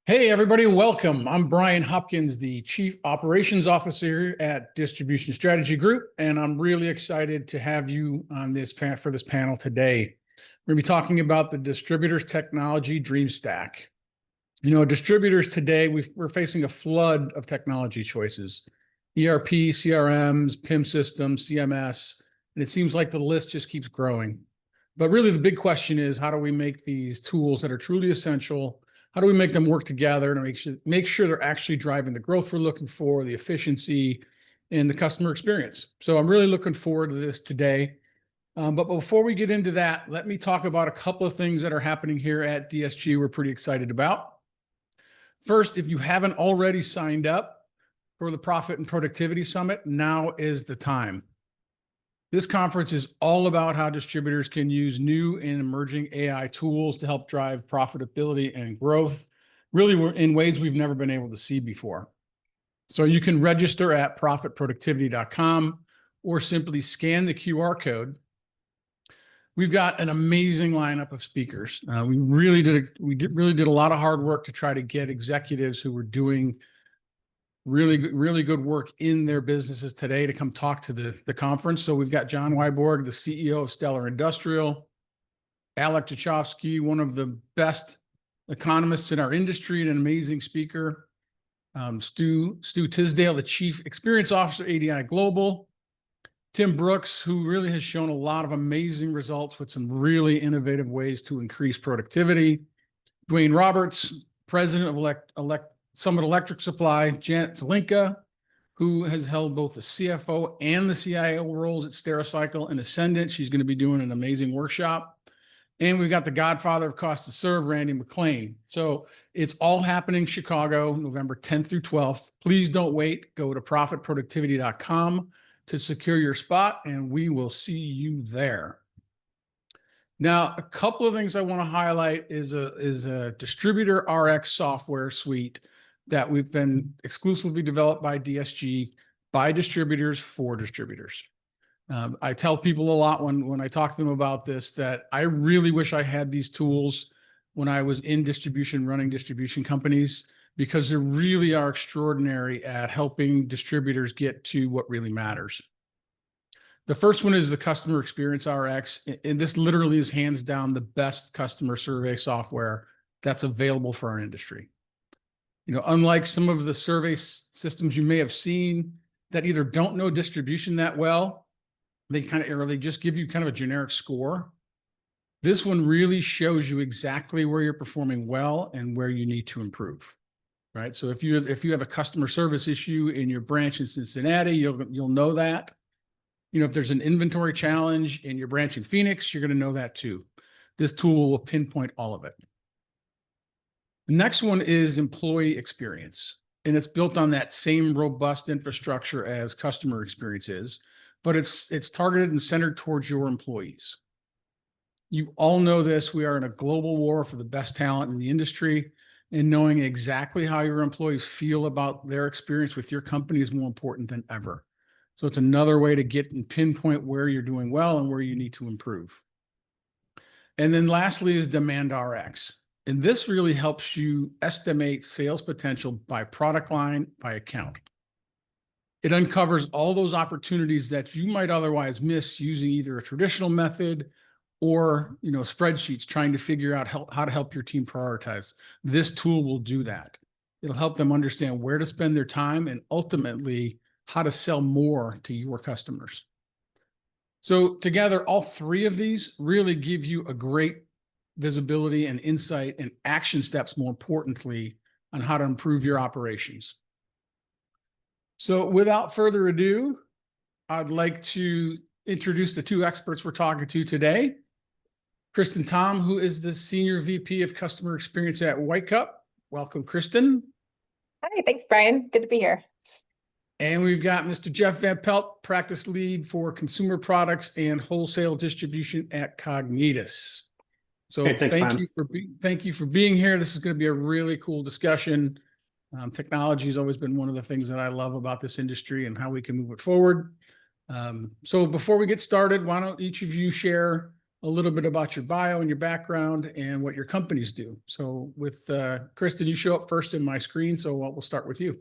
Hey, everybody, welcome. I'm Brian Hopkins, the Chief Operations Officer at Distribution Strategy Group, and I'm really excited to have you on this for this panel today. We're going to be talking about the distributors technology Dreamstack. Distributors today, we're facing a flood of technology choices: ERP, CRMs, PIM systems, CMS, and it seems like the list just keeps growing. But really, the big question is, how do we make these tools that are truly essential? How do we make them work together to make sure they're actually driving the growth we're looking for, the efficiency, and the customer experience? So I'm really looking forward to this today. But before we get into that, let me talk about a couple of things that are happening here at DSG we're pretty excited about. First, if you haven't already signed up for the Profit and Productivity Summit, now is the time. This conference is all about how distributors can use new and emerging AI tools to help drive profitability and growth, really in ways we've never been able to see before. So you can register at profitproductivity.com or simply scan the QR code. We've got an amazing lineup of speakers. We really did a lot of hard work to try to get executives who were doing really good work in their businesses today to come talk to the conference. So we've got John Wyborg, the CEO of Stellar Industrial, Alec Tchaikovsky, one of the best economists in our industry and an amazing speaker, Stu Tisdale, the Chief Experience Officer, ADI Global, Tim Brooks, who really has shown a lot of amazing results with some really innovative ways to increase productivity, Dwayne Roberts, President of Summit Electric Supply, Janet Zelinka, who has held both the CFO and the CIO roles at Stericycle and Ascendant. She's going to be doing an amazing workshop. And we've got the godfather of cost to serve, Randy McLean. So it's all happening Chicago, November 10th through 12th. Please don't wait. Go to profitproductivity.com to secure your spot, and we will see you there. Now, a couple of things I want to highlight is a Distributor RX software suite that we've been exclusively developed by DSG, by distributors for distributors. I tell people a lot when I talk to them about this that I really wish I had these tools when I was in distribution, running distribution companies, because they really are extraordinary at helping distributors get to what really matters. The first one is the Customer Experience RX, and this literally is hands down the best customer survey software that's available for our industry. Unlike some of the survey systems you may have seen that either don't know distribution that well, they just give you kind of a generic score. This one really shows you exactly where you're performing well and where you need to improve, right? So if you have a customer service issue in your branch in Cincinnati, you'll know that. If there's an inventory challenge in your branch in Phoenix, you're going to know that too. This tool will pinpoint all of it. The next one is employee experience, and it's built on that same robust infrastructure as customer experience is, but it's targeted and centered towards your employees. You all know this. We are in a global war for the best talent in the industry, and knowing exactly how your employees feel about their experience with your company is more important than ever. So it's another way to get and pinpoint where you're doing well and where you need to improve. And then lastly is Demand RX. And this really helps you estimate sales potential by product line, by account. It uncovers all those opportunities that you might otherwise miss using either a traditional method or spreadsheets trying to figure out how to help your team prioritize. This tool will do that. It'll help them understand where to spend their time and ultimately how to sell more to your customers. So together, all three of these really give you a great visibility and insight and action steps, more importantly, on how to improve your operations. So without further ado, I'd like to introduce the two experts we're talking to today. Kristen Tom, who is the Senior VP of Customer Experience at White Cup. Welcome, Kristen. Hi, thanks, Brian. Good to be here. And we've got Mr. Jeff Van Pelt, Practice Lead for Consumer Products and Wholesale Distribution at Cognitus. So hey, thanks, thank you for being here. This is going to be a really cool discussion. Technology has always been one of the things that I love about this industry and how we can move it forward. So before we get started, why don't each of you share a little bit about your bio and your background and what your companies do. So with Kristen, you show up first in my screen, so we'll start with you.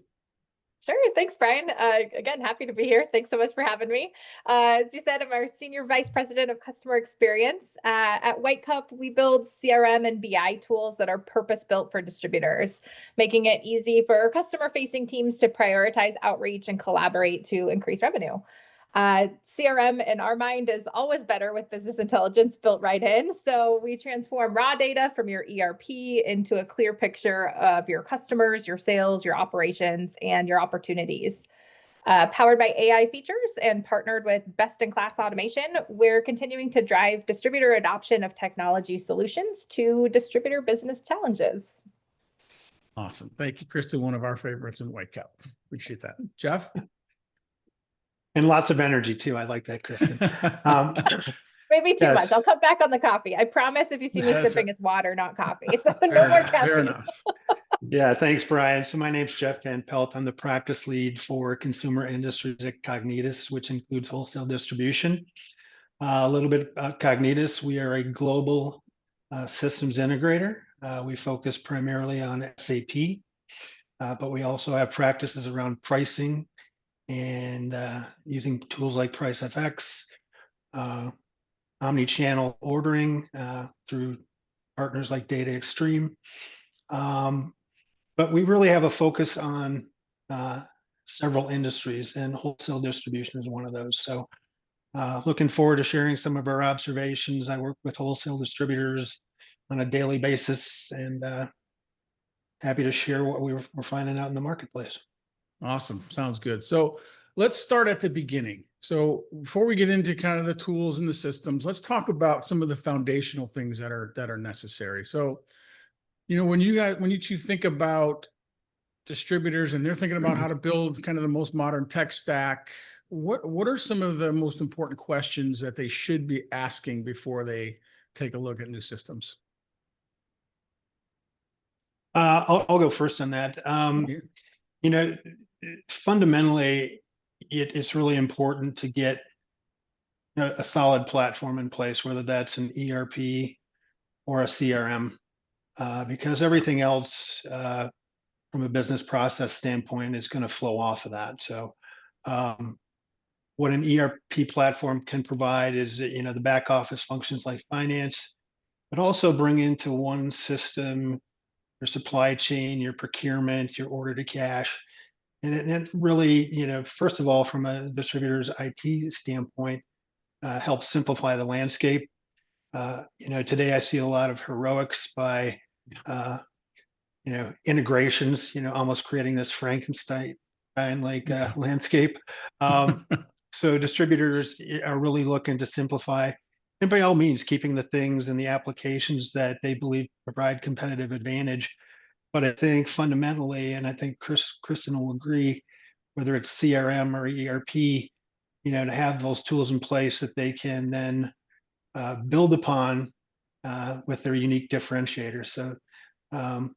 Sure. Thanks, Brian. Again, happy to be here. Thanks so much for having me. As you said, I'm our Senior Vice President of Customer Experience. At White Cup, we build CRM and BI tools that are purpose-built for distributors, making it easy for customer-facing teams to prioritize outreach and collaborate to increase revenue. CRM in our mind is always better with business intelligence built right in. So we transform raw data from your ERP into a clear picture of your customers, your sales, your operations, and your opportunities. Powered by AI features and partnered with best-in-class automation, we're continuing to drive distributor adoption of technology solutions to distributor business challenges. Awesome. Thank you, Kristen, one of our favorites in White Cup. Appreciate that. Jeff? And lots of energy too. I like that, Kristen. Maybe too Yes. much. I'll cut back on the coffee. I promise if you see me sipping, it's water, not coffee. So no Fair more enough, fair caffeine. enough. Yeah, thanks, Brian. So my name's Jeff Van Pelt. I'm the practice lead for consumer industries at Cognitus, which includes wholesale distribution. A little bit about Cognitus. We are a global systems integrator. We focus primarily on SAP, but we also have practices around pricing and using tools like PriceFX, omni-channel ordering through partners like Data Extreme. But we really have a focus on several industries, and wholesale distribution is one of those. So looking forward to sharing some of our observations. I work with wholesale distributors on a daily basis, and happy to share what we're finding out in the marketplace. Awesome. Sounds good. So let's start at the beginning. So before we get into kind of the tools and the systems, let's talk about some of the foundational things that are necessary. So, you know, when you two think about distributors and they're thinking about how to build kind of the most modern tech stack, what are some of the most important questions that they should be asking before they take a look at new systems? I'll go first on that. Yeah. You know, fundamentally, it's really important to get a solid platform in place, whether that's an ERP or a CRM, because everything else from a business process standpoint is going to flow off of that. So what an ERP platform can provide is, you know, the back office functions like finance, but also bring into one system your supply chain, your procurement, your order to cash. And it really, you know, first of all, from a distributor's IT standpoint, helps simplify the landscape. You know, today I see a lot of heroics by, you know, integrations, you know, almost creating this Frankenstein like landscape. So distributors are really looking to simplify, and by all means, keeping the things and the applications that they believe provide competitive advantage. But I think fundamentally, and I think Kristen will agree, whether it's CRM or ERP, you know, to have those tools in place that they can then build upon with their unique differentiators. So kind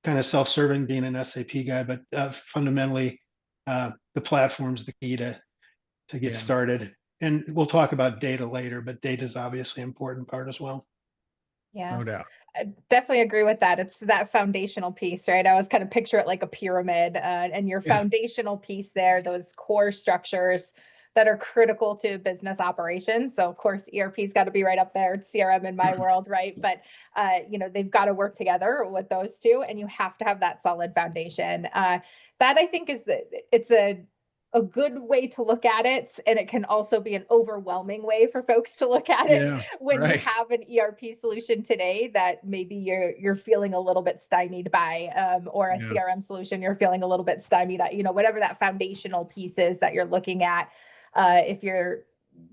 of self-serving being an SAP guy, but fundamentally the platform's the key to get started. And we'll talk about data later, but data is obviously an important part as well. Yeah. No doubt. I definitely agree with that. It's that foundational piece, right? I always kind of picture it like a pyramid, and your foundational piece there, those core structures that are critical to business operations. So of course, ERP's got to be right up there. It's CRM in my world, right? But you know, they've got to work together with those two, and you have to have that solid foundation. That I think it's a good way to look at it, and it can also be an overwhelming way for folks to look at it when you have an ERP solution today that maybe you're feeling a little bit stymied by, or a CRM solution you're feeling a little bit stymied at, you know, whatever that foundational piece is that you're looking at. If you're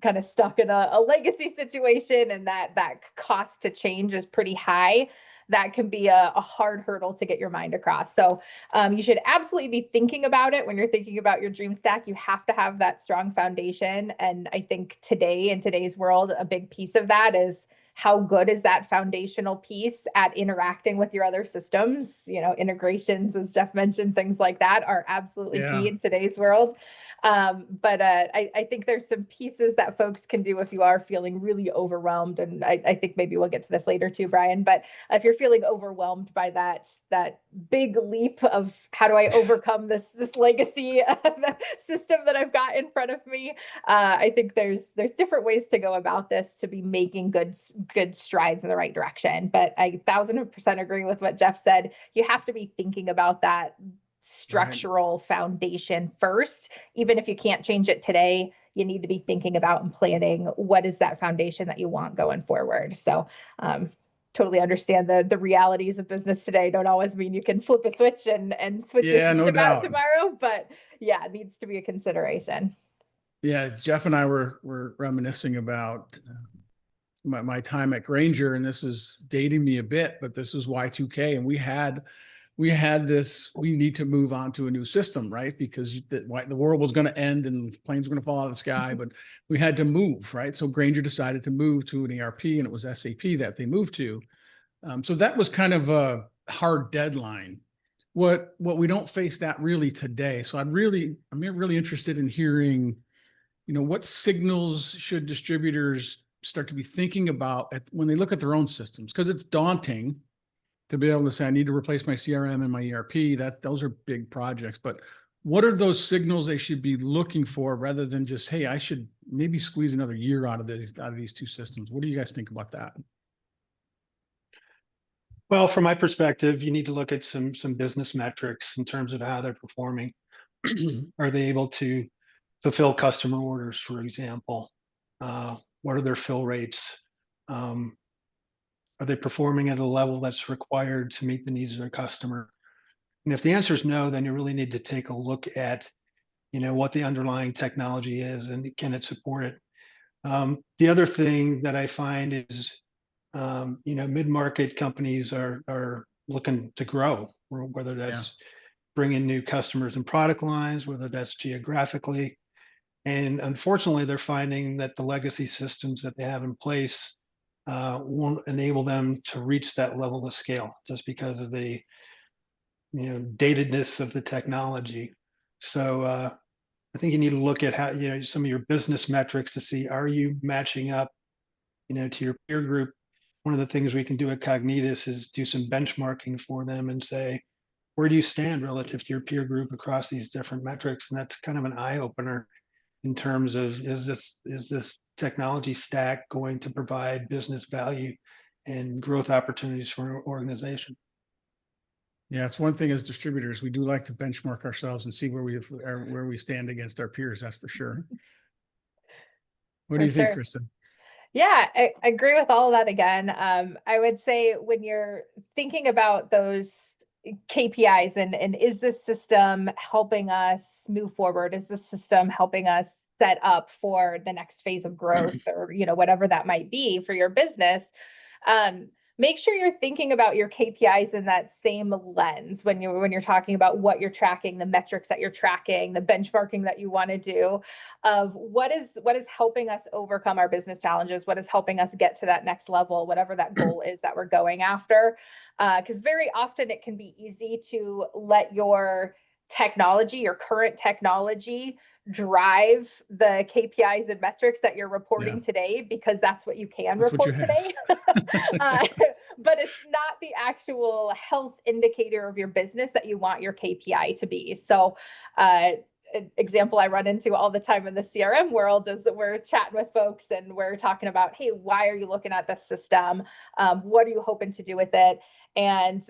kind of stuck in a legacy situation and that cost to change is pretty high, that can be a hard hurdle to get your mind across. So you should absolutely be thinking about it when you're thinking about your Dreamstack. You have to have that strong foundation. And I think today, in today's world, a big piece of that is how good is that foundational piece at interacting with your other systems. You know, integrations, as Jeff mentioned, things like that are absolutely key in today's world. But I think there's some pieces that folks can do if you are feeling really overwhelmed. And I think maybe we'll get to this later too, Brian, but if you're feeling overwhelmed by that big leap of how do I overcome this legacy system that I've got in front of me, I think there's different ways to go about this to be making good strides in the right direction. But I 1000% agree with what Jeff said. You have to be thinking about that structural foundation first. Even if you can't change it today, you need to be thinking about and planning what is that foundation that you want going forward. So totally understand the realities of business today don't always mean you can flip a switch and switch your Yeah, no system out doubt. tomorrow, but yeah, it needs to be a consideration. Yeah, Jeff and I were reminiscing about my time at Granger, and this is dating me a bit, but this was Y2K, and we had this, we need to move on to a new system, right? Because the world was going to end and planes were going to fall out of the sky, but we had to move, right? So Granger decided to move to an ERP, and it was SAP that they moved to. So that was kind of a hard deadline. What we don't face that really today. So I'm really interested in hearing, what signals should distributors start to be thinking about when they look at their own systems? Because it's daunting to be able to say, I need to replace my CRM and my ERP. Those are big projects. But what are those signals they should be looking for rather than just, hey, I should maybe squeeze another year out of these two systems? What do you guys think about that? Well, from my perspective, you need to look at some business metrics in terms of how they're performing. Are they able to fulfill customer orders, for example? What are their fill rates? Are they performing at a level that's required to meet the needs of their customer? And if the answer is no, then you really need to take a look at, what the underlying technology is and can it support it. The other thing that I find is, mid-market companies are looking to grow, whether that's bringing new customers and product lines, whether that's geographically. And unfortunately, they're finding that the legacy systems that they have in place won't enable them to reach that level of scale just because of the datedness of the technology. So I think you need to look at how some of your business metrics to see, are you matching up to your peer group. One of the things we can do at Cognitus is do some benchmarking for them and say, where do you stand relative to your peer group across these different metrics? And that's kind of an eye opener in terms of, is this technology stack going to provide business value and growth opportunities for an organization? Yeah, it's one thing as distributors, we do like to benchmark ourselves and see where we stand against our peers. That's for sure. What do you think, Kristen? Yeah, I agree with all of that again. I would say when you're thinking about those KPIs and is this system helping us move forward? Is this system helping us set up for the next phase of growth or, whatever that might be for your business? Make sure you're thinking about your KPIs in that same lens when you're talking about what you're tracking, the metrics that you're tracking, the benchmarking that you want to do, of what is helping us overcome our business challenges, what is helping us get to that next level, whatever that goal is that we're going after. Because very often it can be easy to let your technology, your current technology, drive the KPIs and metrics that you're reporting today, because that's what you can report today. But it's not the actual health indicator of your business that you want your KPI to be. So an example I run into all the time in the CRM world is that we're chatting with folks and we're talking about, hey, why are you looking at this system? What are you hoping to do with it? And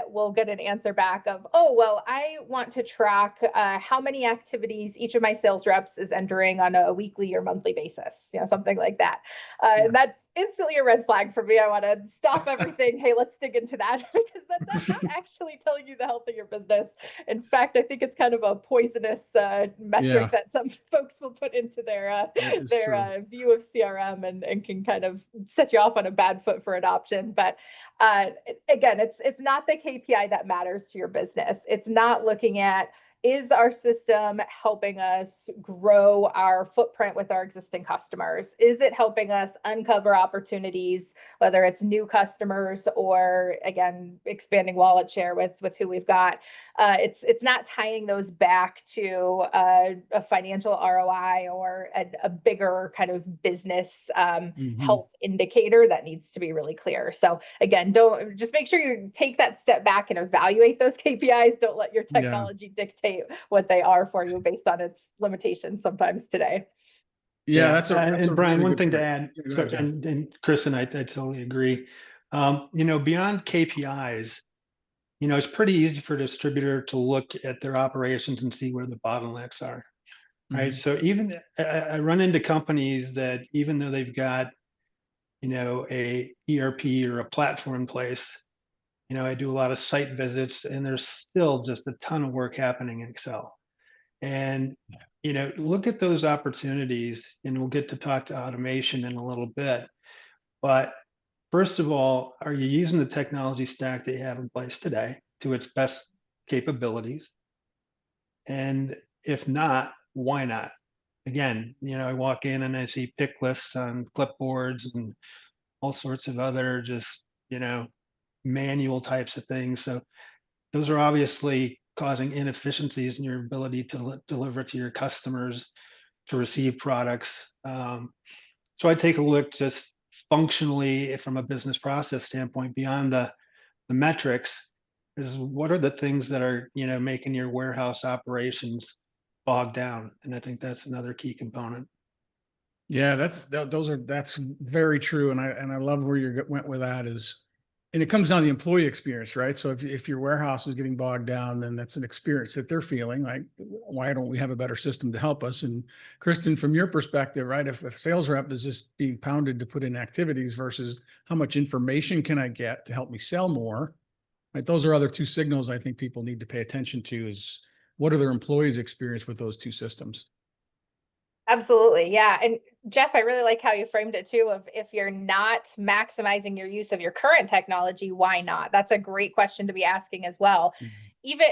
we'll get an answer back of, oh, well, I want to track how many activities each of my sales reps is entering on a weekly or monthly basis, something like that. And that's instantly a red flag for me. I want to stop everything. Hey, let's dig into that, because that's not actually telling you the health of your business. In fact, I think it's kind of a poisonous metric that some folks will put into their view of CRM and can kind of set you off on a bad foot for adoption. But again, it's not the KPI that matters to your business. It's not looking at, is our system helping us grow our footprint with our existing customers? Is it helping us uncover opportunities, whether it's new customers or, again, expanding wallet share with who we've got? It's not tying those back to a financial ROI or a bigger kind of business health indicator that needs to be really clear. So again, don't just make sure you take that step back and evaluate those KPIs. Don't let your technology dictate what they are for you based on its limitations sometimes today. Yeah, that's and Brian, really one good thing to point. add, Go so, ahead, Jeff. and Chris and I totally agree. Beyond KPIs, it's pretty easy for a distributor to look at their operations and see where the bottlenecks are, right? So even I run into companies that even though they've got, a ERP or a platform in place, I do a lot of site visits and there's still just a ton of work happening in Excel. And, look at those opportunities, and we'll get to talk to automation in a little bit. But first of all, are you using the technology stack that you have in place today to its best capabilities? And if not, why not? Again, I walk in and I see pick lists on clipboards and all sorts of other just, manual types of things. So those are obviously causing inefficiencies in your ability to deliver to your customers, to receive products. So I take a look just functionally from a business process standpoint beyond the metrics is what are the things that are, making your warehouse operations bogged down? And I think that's another key component. Yeah, that's very true. And I love where you went with that and it comes down to the employee experience, right? So if your warehouse is getting bogged down, then that's an experience that they're feeling like, why don't we have a better system to help us? And Kristen, from your perspective, right? If a sales rep is just being pounded to put in activities versus how much information can I get to help me sell more, right? Those are other two signals I think people need to pay attention to is what are their employees' experience with those two systems? Absolutely. Yeah. And Jeff, I really like how you framed it too, of if you're not maximizing your use of your current technology, why not? That's a great question to be asking as well. Even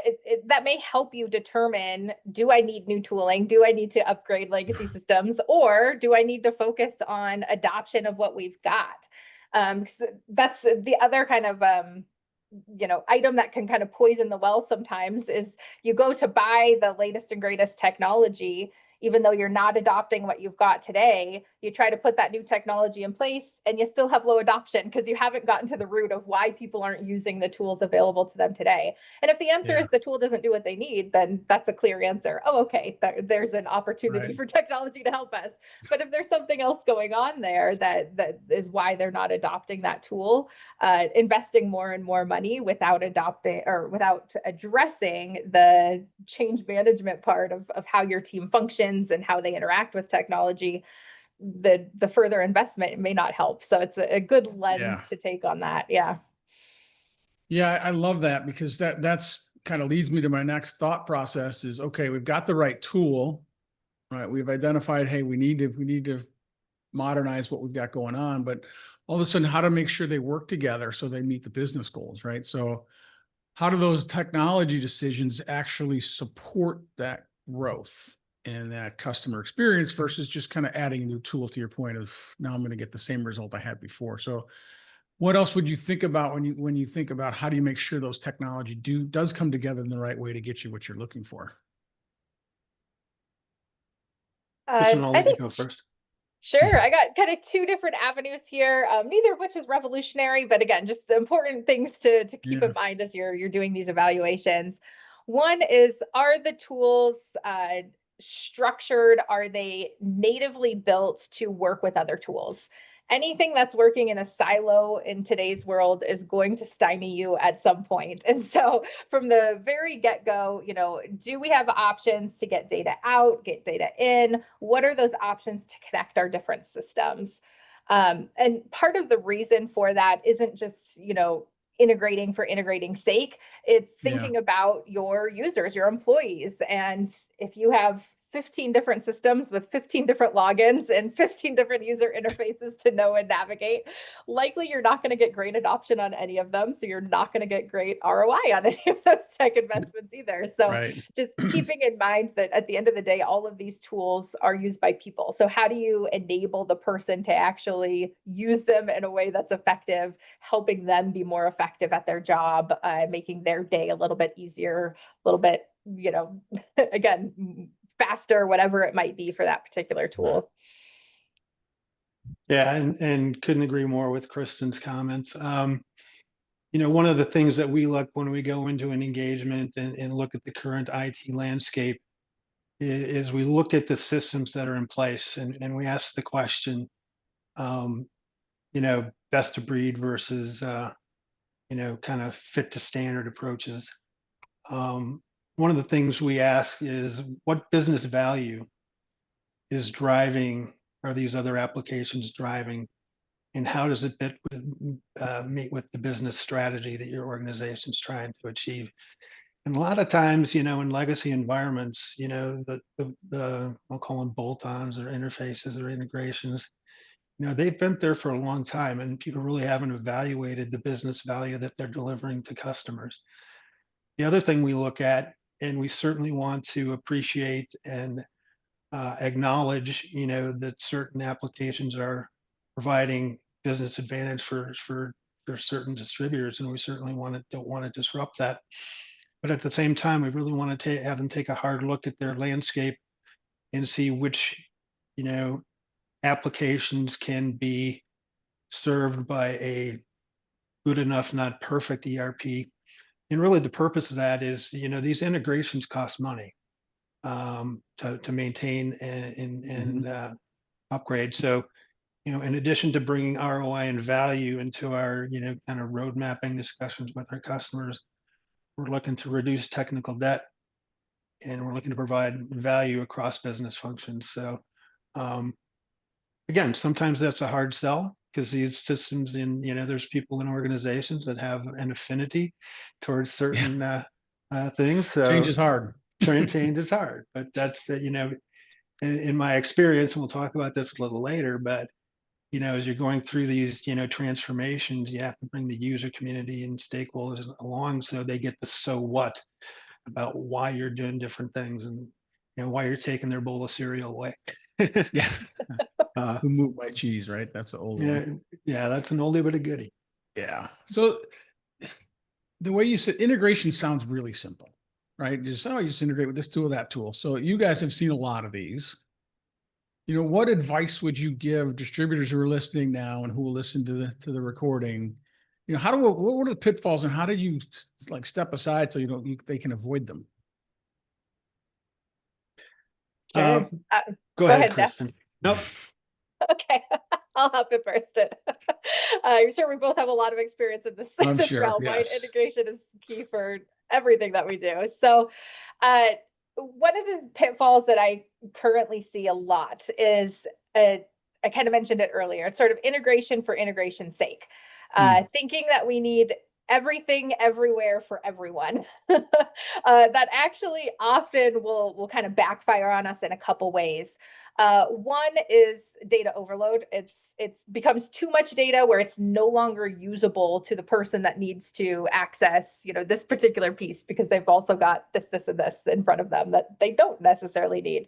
that may help you determine, do I need new tooling? Do I need to upgrade legacy systems? Or do I need to focus on adoption of what we've got? That's the other kind of item that can kind of poison the well sometimes is you go to buy the latest and greatest technology, even though you're not adopting what you've got today, you try to put that new technology in place and you still have low adoption because you haven't gotten to the root of why people aren't using the tools available to them today. And if the answer is the tool doesn't do what they need, then that's a clear answer. Oh, okay, there's an opportunity for technology to help us. But if there's something else going on there that is why they're not adopting that tool, investing more and more money without adopting or without addressing the change management part of how your team functions and how they interact with technology, the further investment may not help. So it's a good lens to take on that. Yeah. Yeah, I love that because that's kind of leads me to my next thought process is, okay, we've got the right tool, right? We've identified, hey, we need to modernize what we've got going on, but all of a sudden how to make sure they work together so they meet the business goals, right? So how do those technology decisions actually support that growth and that customer experience versus just kind of adding a new tool to your point of now I'm going to get the same result I had before. So what else would you think about when you think about how do you make sure those technology does come together in the right way to get you what you're looking for? Kristen, I'll I let you think go first. Sure. I got kind of two different avenues here, neither of which is revolutionary, but again, just the important things to keep in mind as you're doing these evaluations. One is, are the tools structured? Are they natively built to work with other tools? Anything that's working in a silo in today's world is going to stymie you at some point. And so from the very get-go, do we have options to get data out, get data in? What are those options to connect our different systems? And part of the reason for that isn't just, integrating for integrating's sake. It's thinking about your users, your employees. And if you have 15 different systems with 15 different logins and 15 different user interfaces to know and navigate, likely you're not going to get great adoption on any of them. So you're not going to get great ROI on any of those tech investments either. So Right. just keeping in mind that at the end of the day, all of these tools are used by people. So how do you enable the person to actually use them in a way that's effective, helping them be more effective at their job, making their day a little bit easier, a little bit, again, faster, whatever it might be for that particular tool. Yeah, and couldn't agree more with Kristen's comments. One of the things that we look when we go into an engagement and look at the current IT landscape is we look at the systems that are in place and we ask the question, best of breed versus, kind of fit to standard approaches. One of the things we ask is what business value is driving, are these other applications driving, and how does it meet with the business strategy that your organization's trying to achieve? And a lot of times, in legacy environments, the I'll call them bolt-ons or interfaces or integrations, they've been there for a long time and people really haven't evaluated the business value that they're delivering to customers. The other thing we look at, and we certainly want to appreciate and acknowledge, that certain applications are providing business advantage for certain distributors, and we certainly don't want to disrupt that. But at the same time, we really want to have them take a hard look at their landscape and see which, applications can be served by a good enough, not perfect ERP. And really the purpose of that is, these integrations cost money to maintain and upgrade. So, in addition to bringing ROI and value into our, kind of road mapping discussions with our customers, we're looking to reduce technical debt and we're looking to provide value across business functions. So, again, sometimes that's a hard sell because these systems there's people in organizations that have an affinity towards certain things. So Change is hard. change is hard, but that's in my experience, and we'll talk about this a little later, but as you're going through these, transformations, you have to bring the user community and stakeholders along so they get the so what about why you're doing different things and why you're taking their bowl of cereal away. Yeah. Who moved my cheese, right? That's the old one. Yeah, that's an oldie but a goodie. Yeah. So the way you said integration sounds really simple, right? You just integrate with this tool, that tool. So you guys have seen a lot of these. What advice would you give distributors who are listening now and who will listen to the recording? What are the pitfalls and how do you step aside so they can avoid them? Sure. Go ahead, Kristen. Jeff. Nope. Okay, I'll hop in first. I'm sure we both have a lot of experience in this realm, yes. right? Integration is key for everything that we do. So one of the pitfalls that I currently see a lot is, I kind of mentioned it earlier, it's sort of integration for integration's sake. Thinking that we need everything everywhere for everyone. That actually often will kind of backfire on us in a couple ways. One is data overload. It becomes too much data where it's no longer usable to the person that needs to access, this particular piece because they've also got this, and this in front of them that they don't necessarily need.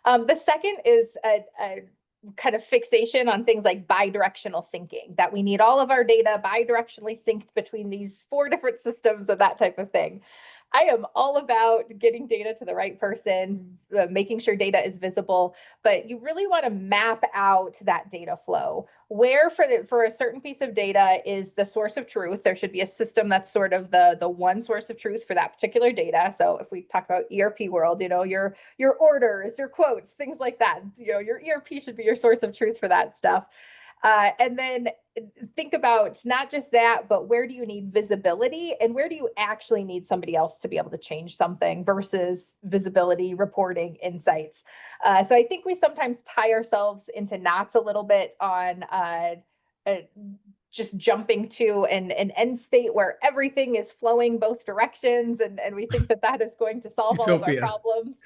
The second is a kind of fixation on things like bidirectional syncing, that we need all of our data bidirectionally synced between these 4 different systems and that type of thing. I am all about getting data to the right person, making sure data is visible, but you really want to map out that data flow. Where for a certain piece of data is the source of truth. There should be a system that's sort of the one source of truth for that particular data. So if we talk about ERP world, your orders, your quotes, things like that, your ERP should be your source of truth for that stuff. And then think about not just that, but where do you need visibility and where do you actually need somebody else to be able to change something versus visibility, reporting, insights. So I think we sometimes tie ourselves into knots a little bit on just jumping to an end state where everything is flowing both directions, and we think that that is going to solve all of our Utopia. problems.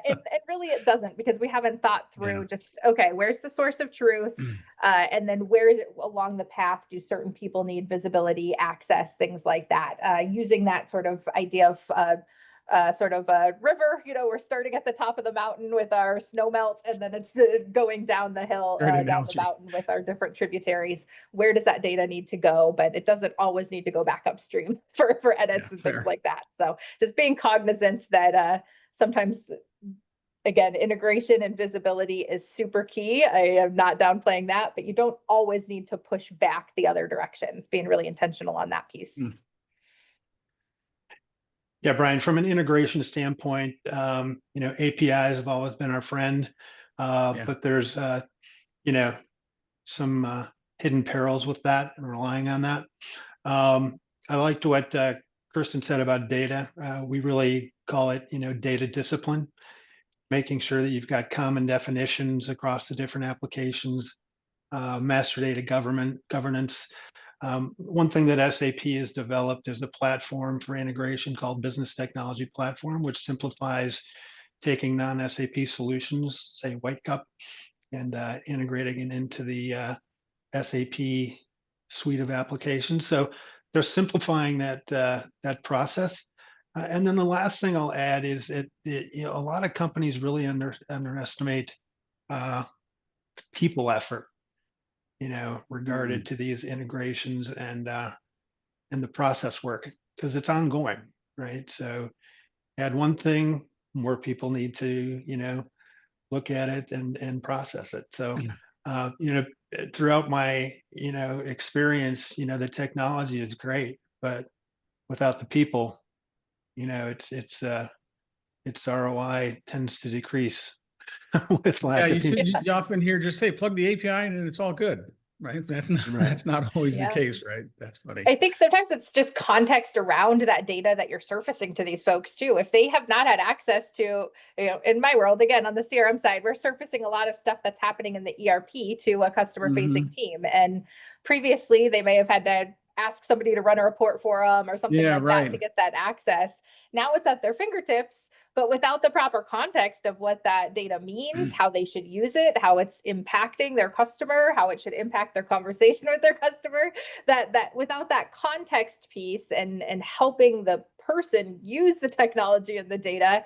And really it doesn't, because we haven't thought through Yeah. just, okay, where's the source of truth? And then where is it along the path? Do certain people need visibility, access, things like that? Using that sort of idea of sort of a river, we're starting at the top of the mountain with our snow melt, and then it's going down the hill, Great down the analogy. mountain with our different tributaries. Where does that data need to go? But it doesn't always need to go back upstream for edits and fair. things like that. So just being cognizant that sometimes, again, integration and visibility is super key. I am not downplaying that, but you don't always need to push back the other direction. Being really intentional on that piece. Yeah, Brian, from an integration standpoint, APIs have always been our friend, but there's, some hidden perils with that and relying on that. I liked what Kirsten said about data. We really call it, data discipline, making sure that you've got common definitions across the different applications, master data governance. One thing that SAP has developed is a platform for integration called Business Technology Platform, which simplifies taking non-SAP solutions, say Whitecup, and integrating it into the SAP suite of applications. So they're simplifying that process. And then the last thing I'll add is that a lot of companies really underestimate people effort, regarded to these integrations and the process work, because it's ongoing, right? So add one thing, more people need to, look at it and process it. So, throughout my, experience, the technology is great, but without the people, its ROI tends to decrease with lack of people. You often hear just say plug the API in and it's all good, right? That's not always the case, right? That's funny. I think sometimes it's just context around that data that you're surfacing to these folks too. If they have not had access to, in my world, again, on the CRM side, we're surfacing a lot of stuff that's happening in the ERP to a customer facing team. And previously they may have had to ask somebody to run a report for them or something like that to get that access. Now it's at their fingertips. But without the proper context of what that data means, how they should use it, how it's impacting their customer, how it should impact their conversation with their customer, that without that context piece and helping the person use the technology and the data,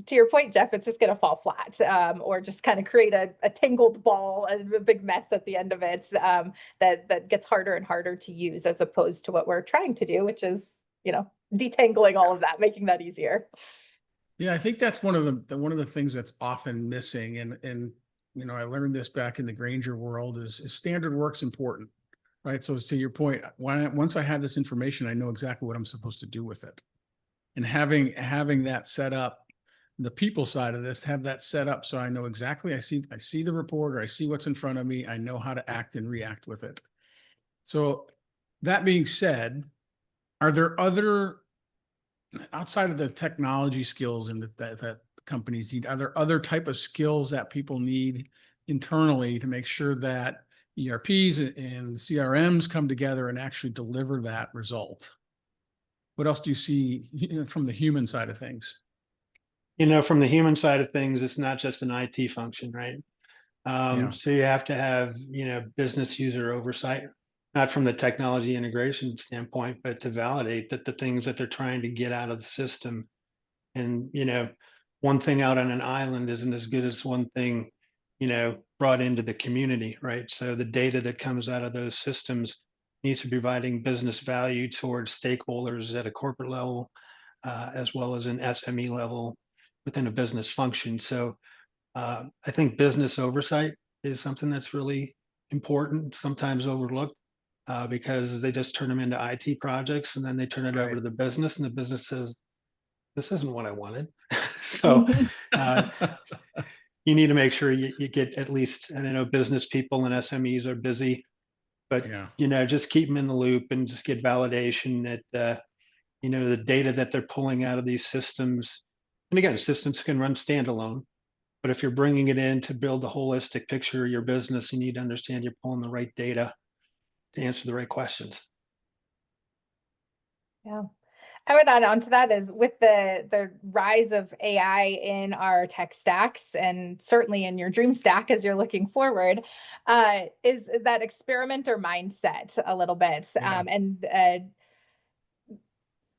to your point, Jeff, it's just going to fall flat, or just kind of create a tangled ball and a big mess at the end of it, that gets harder and harder to use, as opposed to what we're trying to do, which is, detangling all of that, making that easier. Yeah, I think that's one of the things that's often missing, and I learned this back in the Granger world is standard work's important, right? So to your point, once I have this information, I know exactly what I'm supposed to do with it, and having that set up, the people side of this, have that set up so I know exactly. I see the report, or I see what's in front of me. I know how to act and react with it. So that being said, are there other, outside of the technology skills and that companies need, are there other type of skills that people need internally to make sure that ERPs and CRMs come together and actually deliver that result? What else do you see from the human side of things? From the human side of things, it's not just an IT function, right? So you have to have, business user oversight, not from the technology integration standpoint, but to validate that the things that they're trying to get out of the system. And, one thing out on an island isn't as good as one thing, brought into the community, right? So the data that comes out of those systems needs to be providing business value towards stakeholders at a corporate level, as well as an SME level within a business function. So I think business oversight is something that's really important, sometimes overlooked, because they just turn them into IT projects and then they turn it over to the business, and the business says, this isn't what I wanted. So you need to make sure you get at least, and I know business people and SMEs are busy, but just keep them in the loop and just get validation that the data that they're pulling out of these systems, and again, systems can run standalone, but if you're bringing it in to build a holistic picture of your business, you need to understand you're pulling the right data to answer the right questions. Yeah. I would add on to that is with the rise of AI in our tech stacks, and certainly in your Dreamstack as you're looking forward, is that experimenter mindset a little bit. Yeah. And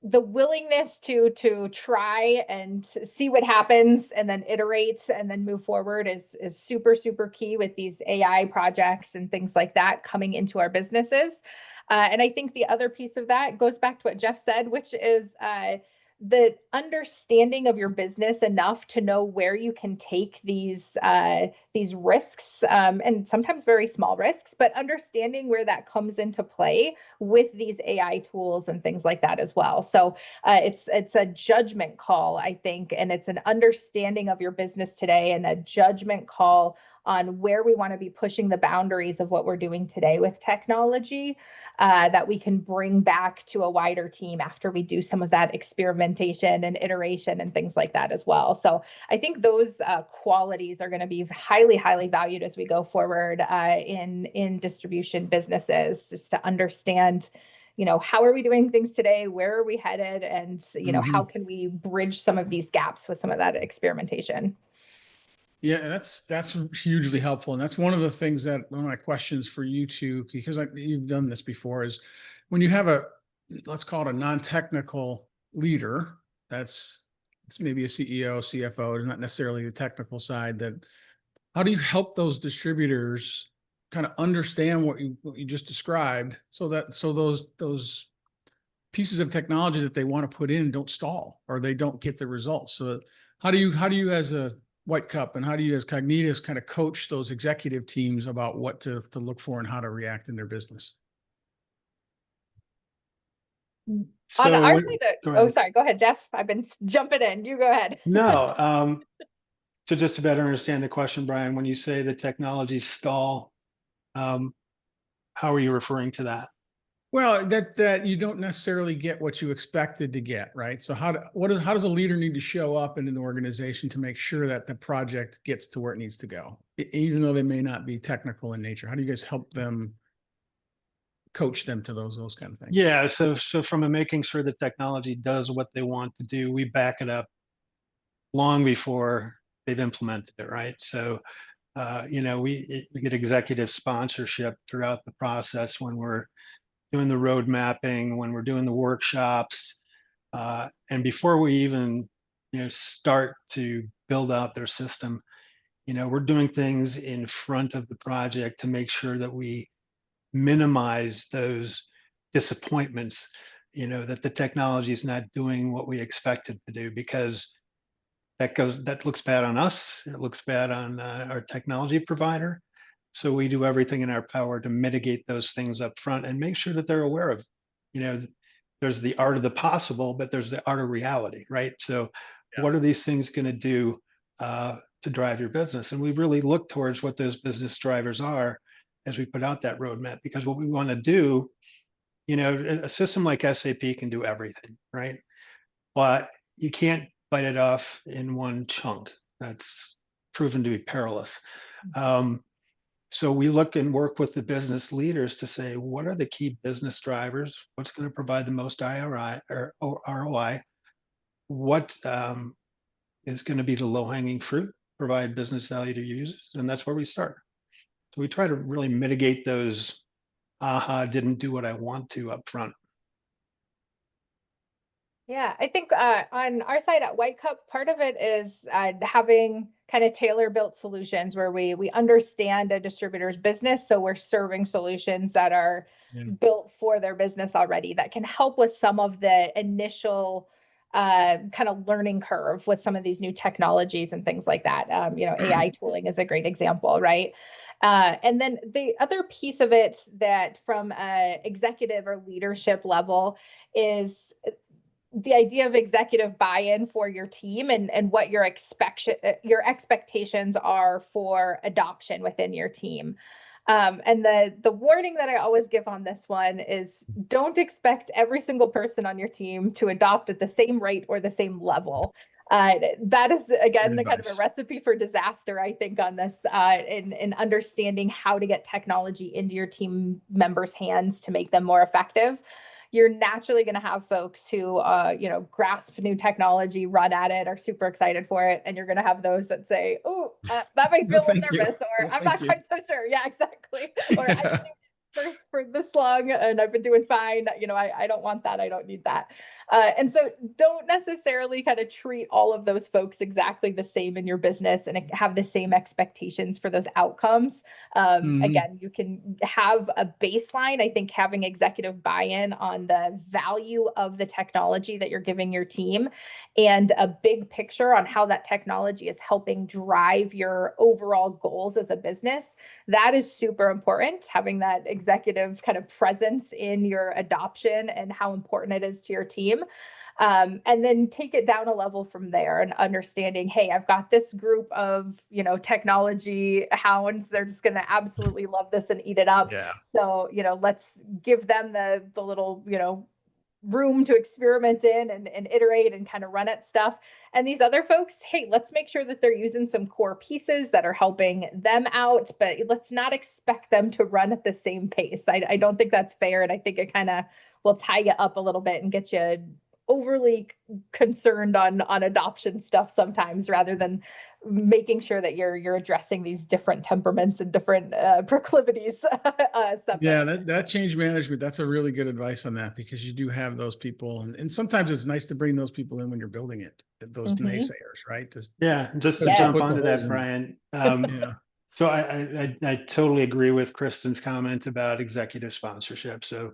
the willingness to try and see what happens and then iterate and then move forward is super, super key with these AI projects and things like that coming into our businesses. And I think the other piece of that goes back to what Jeff said, which is the understanding of your business enough to know where you can take these risks, and sometimes very small risks, but understanding where that comes into play with these AI tools and things like that as well. So it's a judgment call, I think, and it's an understanding of your business today and a judgment call on where we want to be pushing the boundaries of what we're doing today with technology, that we can bring back to a wider team after we do some of that experimentation and iteration and things like that as well. So I think those qualities are going to be highly, highly valued as we go forward in distribution businesses, just to understand, how are we doing things today? Where are we headed? And, how can we bridge some of these gaps with some of that experimentation? Yeah, that's hugely helpful, and that's one of the things that one of my questions for you two, because you've done this before, is when you have let's call it a non-technical leader, it's maybe a CEO, CFO, not necessarily the technical side. That how do you help those distributors kind of understand what you just described, so those pieces of technology that they want to put in don't stall or they don't get the results? So how do you as a White Cup and how do you as Cognitus kind of coach those executive teams about what to look for and how to react in their business? On So our side, go oh, ahead. sorry, go ahead, Jeff. I've been jumping in. You go ahead. No, so just to better understand the question, Brian, when you say the technology stall, how are you referring to that? Well, that you don't necessarily get what you expected to get, right? So how does a leader need to show up in an organization to make sure that the project gets to where it needs to go, even though they may not be technical in nature? How do you guys help them, coach them to those kind of things? Yeah, so from a making sure the technology does what they want to do, we back it up long before they've implemented it, right? So we get executive sponsorship throughout the process when we're doing the road mapping, when we're doing the workshops, and before we even start to build out their system. We're doing things in front of the project to make sure that we minimize those disappointments, that the technology is not doing what we expect it to do, because that looks bad on us. It looks bad on our technology provider. So we do everything in our power to mitigate those things up front and make sure that they're aware of, there's the art of the possible, but there's the art of reality, right? So what are these things going to do to drive your business? And we really look towards what those business drivers are as we put out that roadmap, because what we want to do, a system like SAP can do everything, right? But you can't bite it off in one chunk. That's proven to be perilous. So we look and work with the business leaders to say, what are the key business drivers? What's going to provide the most IRI or ROI? What is going to be the low-hanging fruit, provide business value to users? And that's where we start. So we try to really mitigate those didn't do what I want to up front. Yeah, I think on our side at White Cup, part of it is having kind of tailor-built solutions where we understand a distributor's business, so we're serving solutions that are built for their business already that can help with some of the initial kind of learning curve with some of these new technologies and things like that. AI tooling is a great example, right? And then the other piece of it that from a executive or leadership level is the idea of executive buy-in for your team and what your expectations are for adoption within your team. And the warning that I always give on this one is don't expect every single person on your team to adopt at the same rate or the same level. That is, again, Good the kind of a advice. recipe for disaster, I think, on this, in understanding how to get technology into your team members' hands to make them more effective. You're naturally going to have folks who, grasp new technology, run at it, are super excited for it. And you're going to have those that say, oh, that makes me No, a little thank you. nervous, or No, I'm thank not you. quite so sure. Yeah, exactly. Or I've been doing first for this long and I've been doing fine. I don't want that. I don't need that. And so don't necessarily kind of treat all of those folks exactly the same in your business and have the same expectations for those outcomes. Again, you can have a baseline. I think having executive buy-in on the value of the technology that you're giving your team and a big picture on how that technology is helping drive your overall goals as a business. That is super important, having that executive kind of presence in your adoption and how important it is to your team. And then take it down a level from there and understanding, hey, I've got this group of, technology hounds. They're just going to absolutely love this and eat it up. Yeah. So, let's give them the little, room to experiment in and iterate and kind of run at stuff. And these other folks, hey, let's make sure that they're using some core pieces that are helping them out, but let's not expect them to run at the same pace. I don't think that's fair. And I think it kind of will tie you up a little bit and get you overly concerned on adoption stuff sometimes, rather than making sure that you're addressing these different temperaments and different proclivities. Yeah, that change management, that's a really good advice on that, because you do have those people, and sometimes it's nice to bring those people in when you're building it, those naysayers, right? Just to Yes. jump Put the onto holes that, in. Brian. Yeah. So I totally agree with Kristen's comment about executive sponsorship. So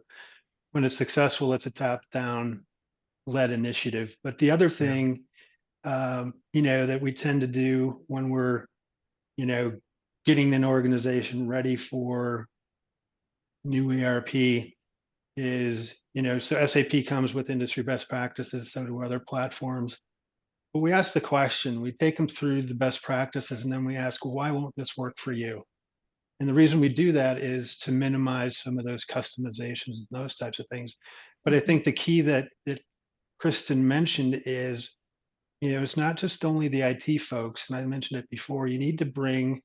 when it's successful, it's a top-down led initiative. But the other Yeah. thing, that we tend to do when we're, getting an organization ready for new ERP is, so SAP comes with industry best practices, so do other platforms. But we ask the question, we take them through the best practices, and then we ask, well, why won't this work for you? And the reason we do that is to minimize some of those customizations and those types of things. But I think the key that Kristen mentioned is, it's not just only the IT folks, and I mentioned it before, you need to bring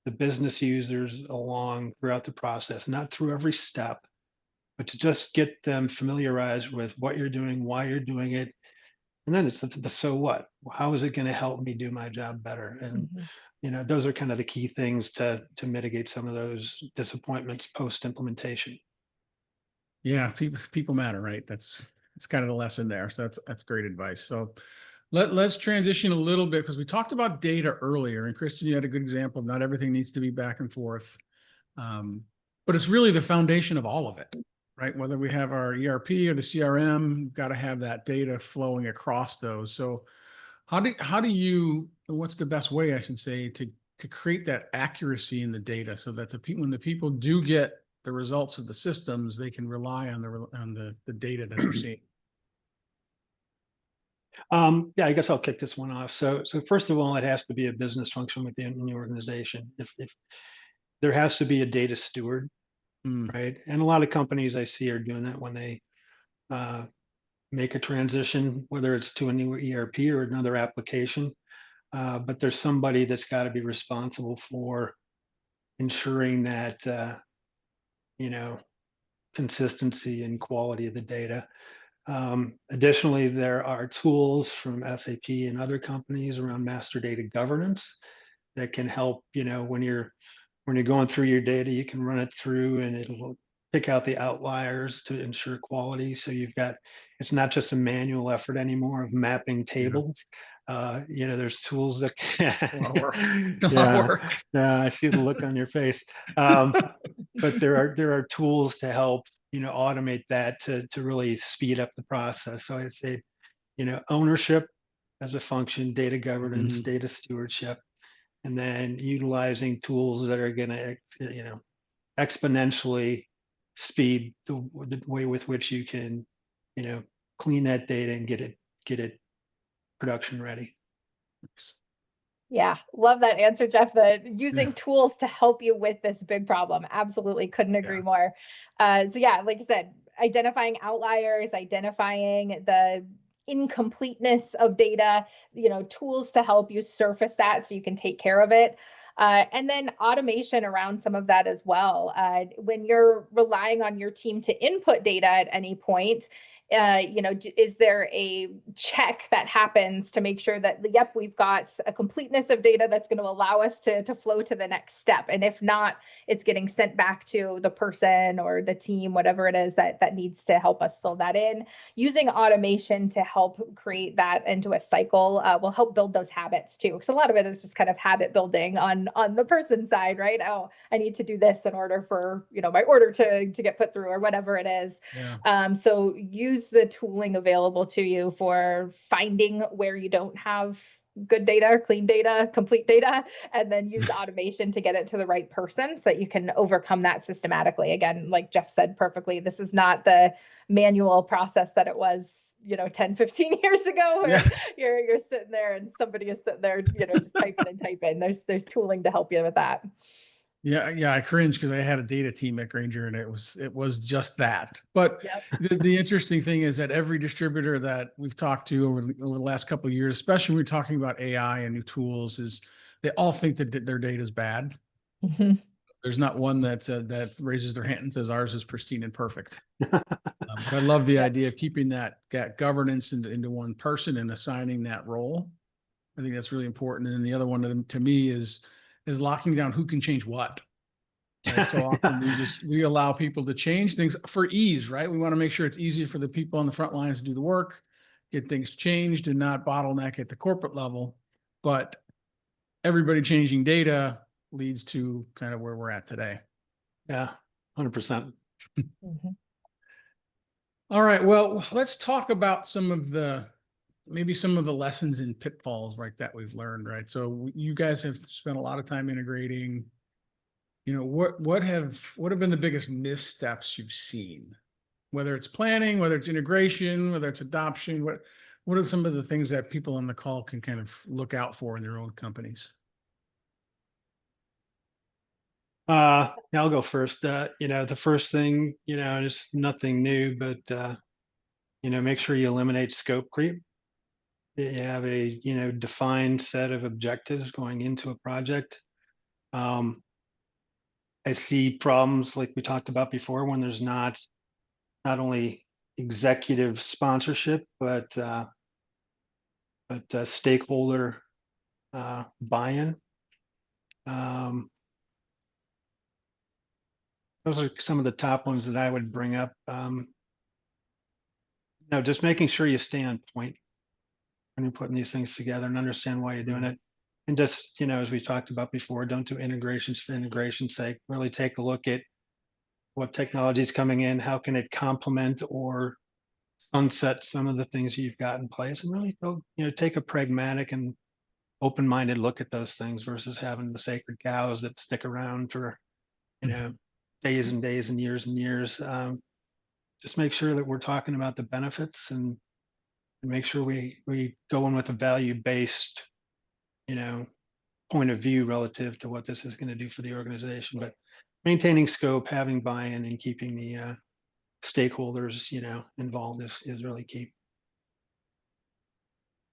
the business users along throughout the process, not through every step, but to just get them familiarized with what you're doing, why you're doing it. And then it's the so what? How is it going to help me do my job better? And those are kind of the key things to mitigate some of those disappointments post implementation. Yeah, people matter, right? It's kind of the lesson there. So that's great advice. So let's transition a little bit, because we talked about data earlier, and Kristen, you had a good example of not everything needs to be back and forth. But it's really the foundation of all of it, right? Whether we have our ERP or the CRM, we've got to have that data flowing across those. So how do you, what's the best way, I should say, to create that accuracy in the data, so that when the people do get the results of the systems, they can rely on the data that they're seeing? Yeah, I guess I'll kick this one off. So first of all, it has to be a business function within the organization. If there has to be a data steward, right? And a lot of companies I see are doing that when they make a transition, whether it's to a new ERP or another application. But there's somebody that's got to be responsible for ensuring that consistency and quality of the data. Additionally, there are tools from SAP and other companies around master data governance that can help, when you're going through your data, you can run it through and it'll pick out the outliers to ensure quality. So it's not just a manual effort anymore of mapping tables. There's tools that yeah, I see the look on your face. But there are tools to help, automate that to really speed up the process. So I say, ownership as a function, data governance, data stewardship, and then utilizing tools that are going to, exponentially speed the way with which you can, clean that data and get it production ready. Yeah, love that answer, Jeff. Using tools to help you with this big problem. Absolutely, couldn't agree more. So yeah, like I said, identifying outliers, identifying the incompleteness of data, tools to help you surface that so you can take care of it. And then automation around some of that as well. When you're relying on your team to input data at any point, is there a check that happens to make sure that, yep, we've got a completeness of data that's going to allow us to flow to the next step? And if not, it's getting sent back to the person or the team, whatever it is that needs to help us fill that in. Using automation to help create that into a cycle will help build those habits too. Because a lot of it is just kind of habit building on the person side, right? Oh, I need to do this in order for, my order to get put through or whatever it is. Yeah. So use the tooling available to you for finding where you don't have good data, clean data, complete data, and then use automation to get it to the right person so that you can overcome that systematically. Again, like Jeff said perfectly, this is not the manual process that it was 10, 15 years ago where you're sitting there and somebody is sitting there, just typing and typing. There's tooling to help you with that. Yeah, I cringe because I had a data team at Grainger and it was just that. But the interesting thing is that every distributor that we've talked to over the last couple of years, especially when we're talking about AI and new tools, is they all think that their data is bad. Mm-hmm. There's not one that raises their hand and says ours is pristine and perfect. But I love the idea of keeping that governance into one person and assigning that role. I think that's really important. And then the other one to me is locking down who can change what. Right. So often we allow people to change things for ease, right? We want to make sure it's easy for the people on the front lines to do the work, get things changed and not bottleneck at the corporate level. But everybody changing data leads to kind of where we're at today. Yeah, 100%. Mm-hmm. All right. Well, let's talk about maybe some of the lessons and pitfalls, right, that we've learned, right? So you guys have spent a lot of time integrating. What have been the biggest missteps you've seen? Whether it's planning, whether it's integration, whether it's adoption, what are some of the things that people on the call can kind of look out for in their own companies? I'll go first. The first thing, is nothing new, but make sure you eliminate scope creep. You have a defined set of objectives going into a project. I see problems like we talked about before when there's not only executive sponsorship but stakeholder buy-in. Those are some of the top ones that I would bring up. Just making sure you stay on point when you're putting these things together and understand why you're doing it. And just, as we talked about before, don't do integrations for integration's sake. Really take a look at what technology is coming in, how can it complement or sunset some of the things you've got in place, and really go, take a pragmatic and open-minded look at those things versus having the sacred cows that stick around for, days and days and years. Just make sure that we're talking about the benefits and make sure we go in with a value-based, point of view relative to what this is going to do for the organization. But maintaining scope, having buy-in, and keeping the stakeholders, involved is really key.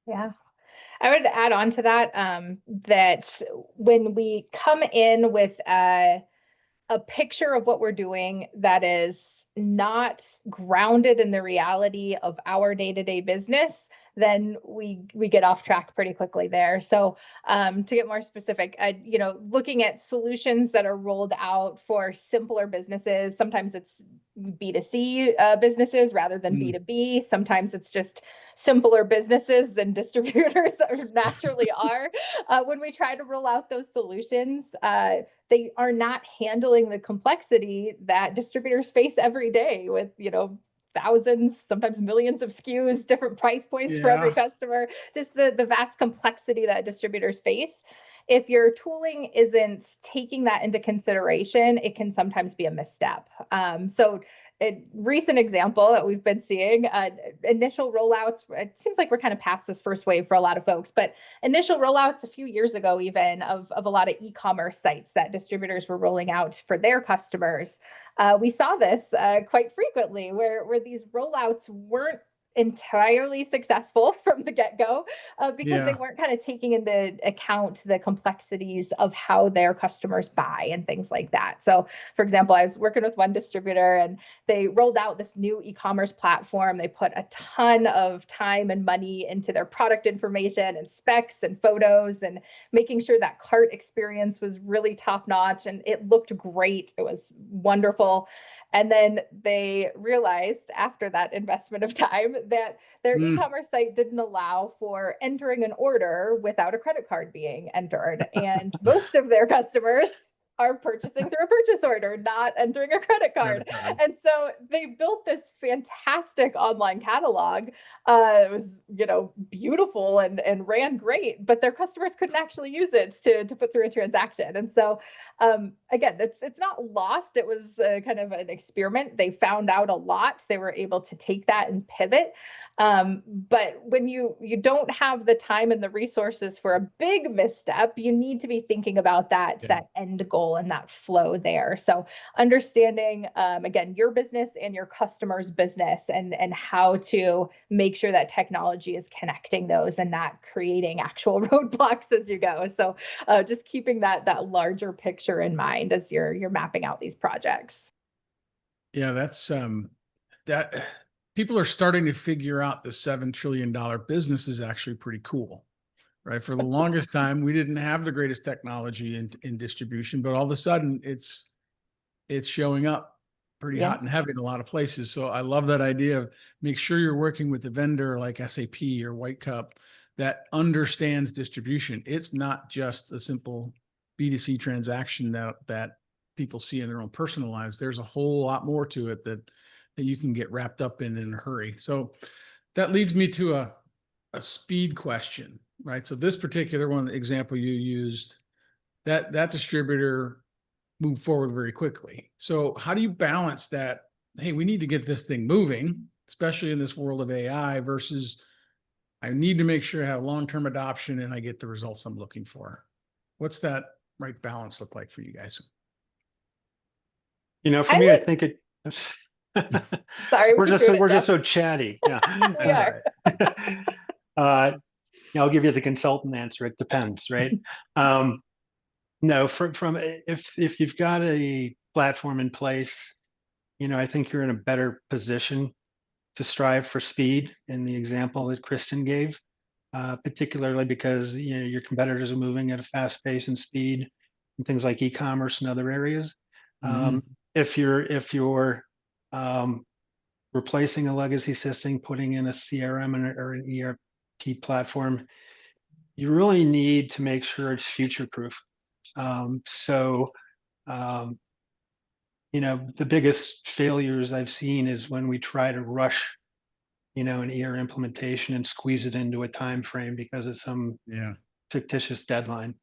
Yeah. I would add on to that, that when we come in with a picture of what we're doing that is not grounded in the reality of our day-to-day business, then we get off track pretty quickly there. So to get more specific, looking at solutions that are rolled out for simpler businesses, sometimes it's B2C businesses rather than B2B. Sometimes it's just simpler businesses than distributors naturally are. When we try to roll out those solutions, they are not handling the complexity that distributors face every day with, thousands, sometimes millions of SKUs, different price points for every customer, just the vast complexity that distributors face. If your tooling isn't taking that into consideration, it can sometimes be a misstep. So a recent example that we've been seeing, initial rollouts, it seems like we're kind of past this first wave for a lot of folks, but initial rollouts a few years ago, even of a lot of e-commerce sites that distributors were rolling out for their customers. We saw this quite frequently where these rollouts weren't entirely successful from the get-go, because they Yeah. weren't kind of taking into account the complexities of how their customers buy and things like that. So for example, I was working with one distributor and they rolled out this new e-commerce platform. They put a ton of time and money into their product information and specs and photos and making sure that cart experience was really top notch and it looked great. It was wonderful. And then they realized after that investment of time that their Mm. e-commerce site didn't allow for entering an order without a credit card being entered. And most of their customers are purchasing through a purchase order, not entering a credit card. And so they built this fantastic online catalog. It was, beautiful and ran great, but their customers couldn't actually use it to put through a transaction. And so again, it's not lost. It was kind of an experiment. They found out a lot. They were able to take that and pivot. But when you don't have the time and the resources for a big misstep, you need to be thinking about that end goal and that flow there. So understanding again your business and your customer's business and how to make sure that technology is connecting those and not creating actual roadblocks as you go. So just keeping that larger picture in mind as you're mapping out these projects. Yeah, that's that people are starting to figure out the $7 trillion business is actually pretty cool, right? For the longest time, we didn't have the greatest technology in distribution, but all of a sudden it's showing up pretty hot and heavy in a lot of places. So I love that idea of make sure you're working with a vendor like SAP or White Cup that understands distribution. It's not just a simple B2C transaction that people see in their own personal lives. There's a whole lot more to it that you can get wrapped up in a hurry. So that leads me to a speed question, right? So this particular one example you used, that distributor moved forward very quickly. So how do you balance that? Hey, we need to get this thing moving, especially in this world of AI, versus I need to make sure I have long-term adoption and I get the results I'm looking for. What's that right balance look like for you guys? For me, I think it. Sorry, we're just so chatty. Yeah, we are. I'll give you the consultant answer. It depends, right? No, from if you've got a platform in place, I think you're in a better position to strive for speed in the example that Kristen gave, particularly because your competitors are moving at a fast pace and speed and things like e-commerce and other areas. If you're replacing a legacy system, putting in a CRM or an ERP platform, you really need to make sure it's future proof. The biggest failures I've seen is when we try to rush, an ER implementation and squeeze it into a time frame because of some fictitious deadline.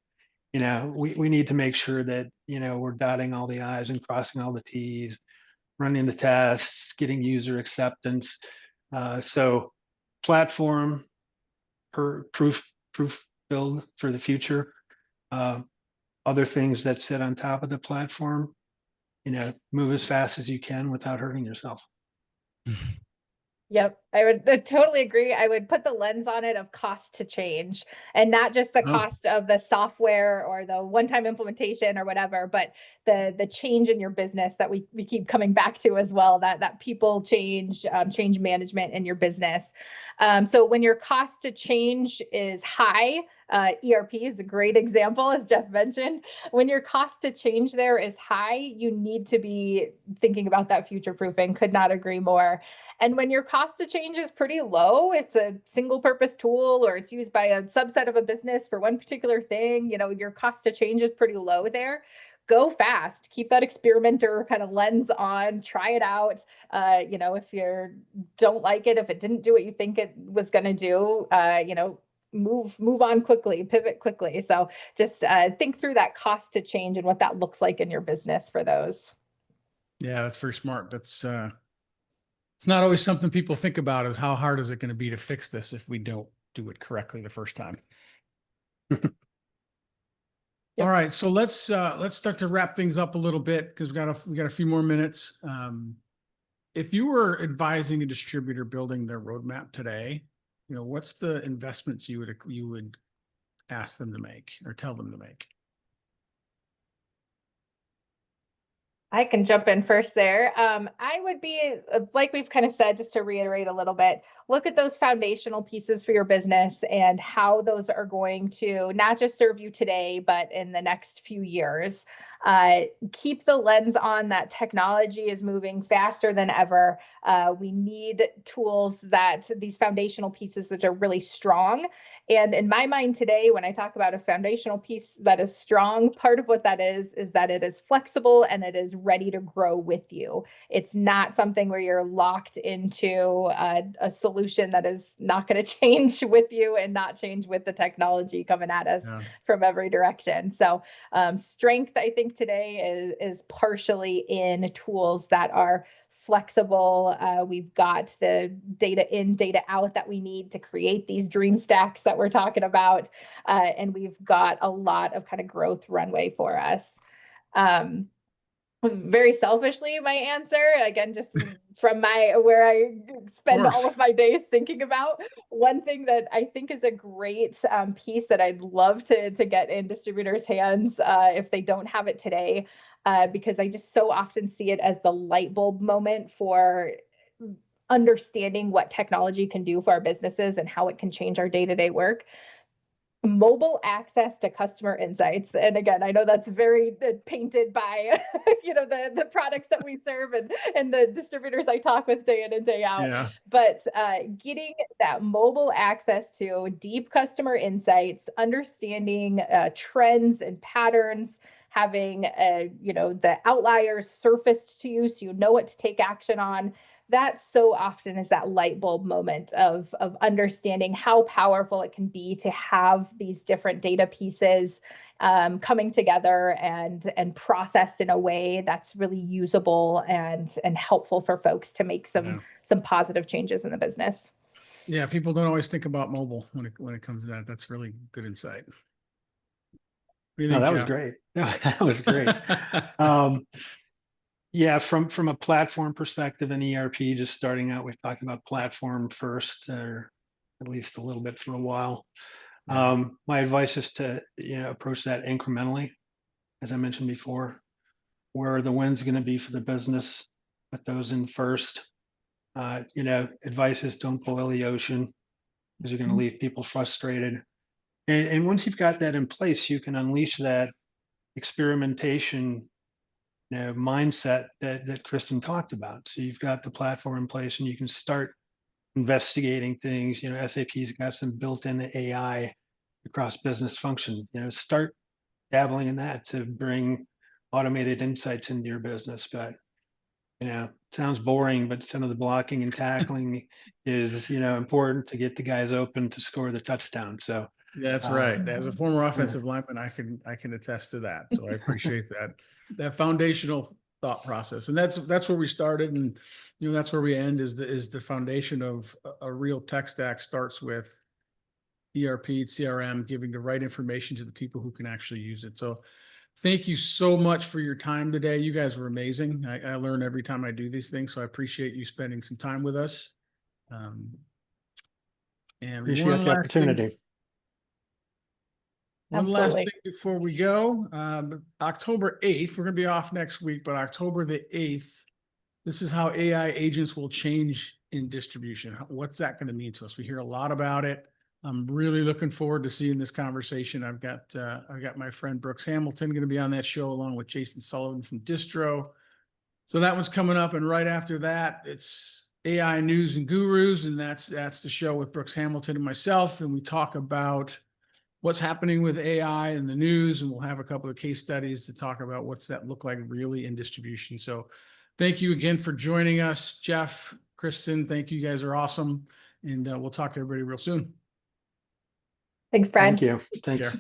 We need to make sure that, we're dotting all the I's and crossing all the T's, running the tests, getting user acceptance. So platform proof build for the future. Other things that sit on top of the platform, move as fast as you can without hurting yourself. Yep, I would totally agree. I would put the lens on it of cost to change and not just the cost of the software or the one-time implementation or whatever, but the change in your business that we keep coming back to as well, that people change, change management in your business. So when your cost to change is high, ERP is a great example, as Jeff mentioned. When your cost to change there is high, you need to be thinking about that future proofing. Could not agree more. And when your cost to change is pretty low, it's a single purpose tool or it's used by a subset of a business for one particular thing, your cost to change is pretty low there. Go fast, keep that experimenter kind of lens on, try it out. If you don't like it, if it didn't do what you think it was going to do, move on quickly, pivot quickly. So just think through that cost to change and what that looks like in your business for those. Yeah, that's very smart. That's it's not always something people think about is how hard is it going to be to fix this if we don't do it correctly the first time. All right, so let's start to wrap things up a little bit because we got a few more minutes. if you were advising a distributor building their roadmap today, what's the investments you would ask them to make or tell them to make? I can jump in first there. I would be, like we've kind of said, just to reiterate a little bit, look at those foundational pieces for your business and how those are going to not just serve you today, but in the next few years. Keep the lens on that technology is moving faster than ever. We need tools that these foundational pieces that are really strong. And in my mind today, when I talk about a foundational piece that is strong, part of what that is that it is flexible and it is ready to grow with you. It's not something where you're locked into a solution that is not going to change with you and not change with the technology coming at us from every direction. So strength, I think today is partially in tools that are flexible. We've got the data in, data out that we need to create these Dreamstacks that we're talking about. And we've got a lot of kind of growth runway for us. Very selfishly, my answer, again, just from where I spend all of my days thinking about, one thing that I think is a great piece that I'd love to get in distributors' hands if they don't have it today, because I just so often see it as the light bulb moment for understanding what technology can do for our businesses and how it can change our day-to-day work. Mobile access to customer insights. And again, I know that's very painted by, the products that we serve and the distributors I talk with day in and day out. Yeah. But getting that mobile access to deep customer insights, understanding trends and patterns, having, the outliers surfaced to you so you know what to take action on. That so often is that light bulb moment of understanding how powerful it can be to have these different data pieces coming together and processed in a way that's really usable and helpful for folks to make some positive changes in the business. Yeah, people don't always think about mobile when it comes to that. That's really good insight. No, that was great. That was great. Yeah, from a platform perspective and ERP, just starting out, we're talking about platform first, or at least a little bit for a while. My advice is to approach that incrementally, as I mentioned before. Where are the wins going to be for the business? Put those in first. Advice is don't boil the ocean, because you're going to leave people frustrated. And once you've got that in place, you can unleash that experimentation mindset that Kristen talked about. So you've got the platform in place and you can start investigating things. SAP's got some built-in AI across business functions. Start dabbling in that to bring automated insights into your business. But sounds boring, but some of the blocking and tackling is important to get the guys open to score the touchdown. So that's right. As a former offensive lineman, I can attest to that. So I appreciate that foundational thought process. And that's where we started, and that's where we end. Is the foundation of a real tech stack starts with ERP, CRM, giving the right information to the people who can actually use it. So thank you so much for your time today. You guys were amazing. I learn every time I do these things, so I appreciate you spending some time with us. And appreciate the opportunity. One last thing before we go. October 8th, we're going to be off next week, but October the 8th, this is how AI agents will change in distribution. What's that going to mean to us? We hear a lot about it. I'm really looking forward to seeing this conversation. I've got my friend Brooks Hamilton going to be on that show, along with Jason Sullivan from Distro. So that one's coming up. And right after that, it's AI News and Gurus. And that's the show with Brooks Hamilton and myself. And we talk about what's happening with AI in the news, and we'll have a couple of case studies to talk about what's that look like really in distribution. So thank you again for joining us, Jeff, Kristen. Thank you. You guys are awesome. And we'll talk to everybody real soon. Thanks, Brian. Thank you. Thanks.